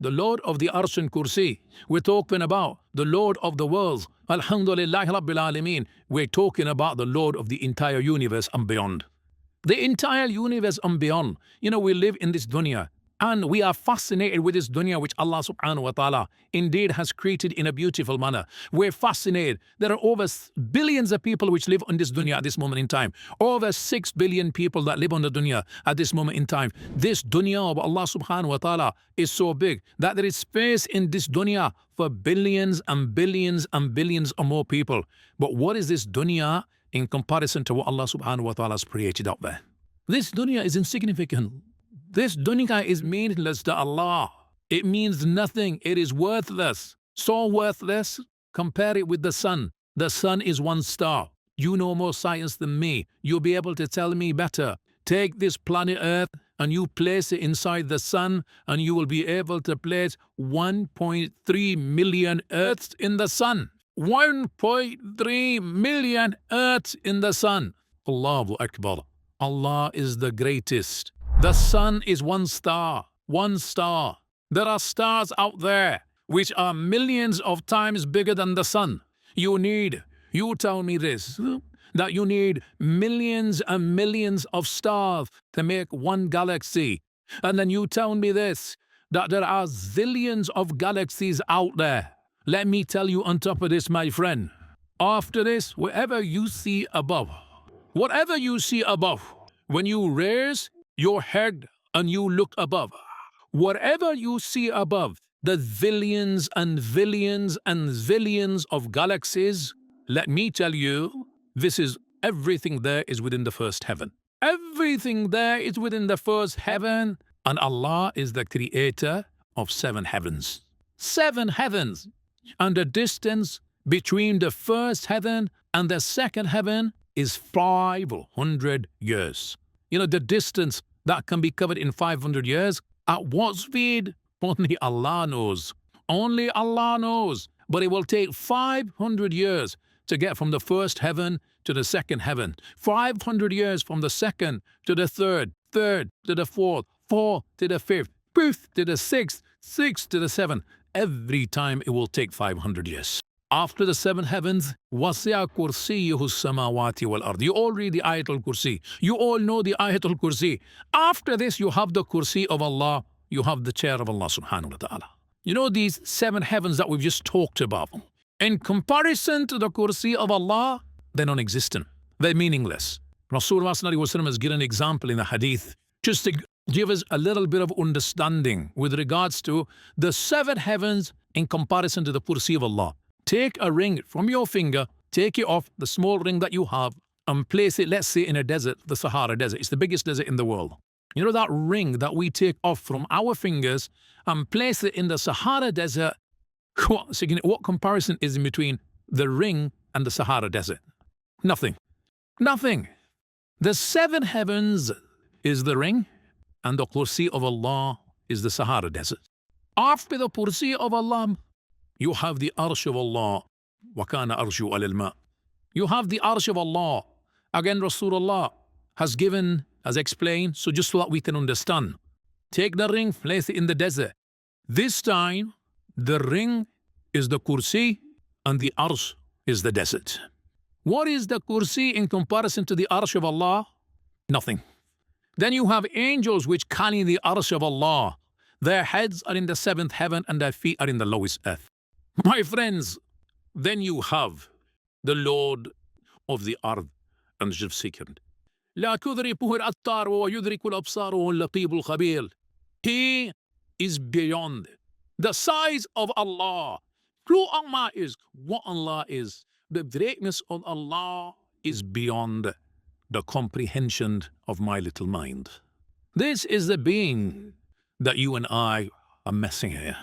the Lord of the Arsh and Kursi. We're talking about the Lord of the worlds. Alhamdulillah Rabbil Alameen. We're talking about the Lord of the entire universe and beyond. The entire universe and beyond. You know, we live in this dunya. And we are fascinated with this dunya which Allah subhanahu wa ta'ala indeed has created in a beautiful manner. We're fascinated. There are over billions of people which live on this dunya at this moment in time. Over 6 billion people that live on the dunya at this moment in time. This dunya of Allah subhanahu wa ta'ala is so big that there is space in this dunya for billions and billions and billions or more people. But what is this dunya in comparison to what Allah subhanahu wa ta'ala has created out there? This dunya is insignificant. This dunya is meaningless to Allah. It means nothing. It is worthless. So worthless, compare it with the sun. The sun is one star. You know more science than me. You'll be able to tell me better. Take this planet Earth and you place it inside the sun and you will be able to place 1.3 million Earths in the sun. 1.3 million Earths in the sun. Allahu Akbar. Allah is the greatest. The sun is one star, one star. There are stars out there which are millions of times bigger than the sun. You tell me this, that you need millions and millions of stars to make one galaxy. And then you tell me this, that there are zillions of galaxies out there. Let me tell you on top of this, my friend, after this, whatever you see above, when you raise your head and you look above, whatever you see above, the zillions and zillions and zillions of galaxies, let me tell you, everything there is within the first heaven. Everything there is within the first heaven, and Allah is the creator of 7 heavens. 7 heavens. And the distance between the first heaven and the second heaven is 500 years. You know, the distance that can be covered in 500 years, at what speed? Only Allah knows. Only Allah knows. But it will take 500 years to get from the first heaven to the second heaven. 500 years from the second to the third to the fourth to the fifth to the sixth to the seventh. Every time it will take 500 years. After the 7 heavens, وَسِعَ كُرْسِيُّهُ السَّمَاوَاتِ وَالْأَرْضِ. You all read the Ayatul Kursi. You all know the Ayatul Kursi. After this, you have the Kursi of Allah. You have the chair of Allah subhanahu wa ta'ala. You know these 7 heavens that we've just talked about. In comparison to the Kursi of Allah, they're non-existent. They're meaningless. Rasulullah sallallahu alaihi wasallam has given an example in the Hadith just to give us a little bit of understanding with regards to the 7 heavens in comparison to the Kursi of Allah. Take a ring from your finger, take it off, the small ring that you have, and place it, let's say, in a desert, the Sahara Desert. It's the biggest desert in the world. You know that ring that we take off from our fingers and place it in the Sahara Desert? What comparison is in between the ring and the Sahara Desert? Nothing. Nothing. The 7 heavens is the ring, and the Kursi of Allah is the Sahara Desert. After the Kursi of Allah, you have the Arsh of Allah. وَكَانَ أَرْشُ عَلَى الْمَاءِ. You have the Arsh of Allah. Again, Rasulullah has explained, so just so that we can understand. Take the ring, place it in the desert. This time, the ring is the Kursi and the Arsh is the desert. What is the Kursi in comparison to the Arsh of Allah? Nothing. Then you have angels which carry the Arsh of Allah. Their heads are in the 7th heaven and their feet are in the lowest earth. My friends, then you have the Lord of the Earth and the second. لا تدركه الأبصار ويدرك الأبصار واللطيف الخبير. He is beyond the size of Allah. Who Allah is, what Allah is. The greatness of Allah is beyond the comprehension of my little mind. This is the being that you and I are messing here.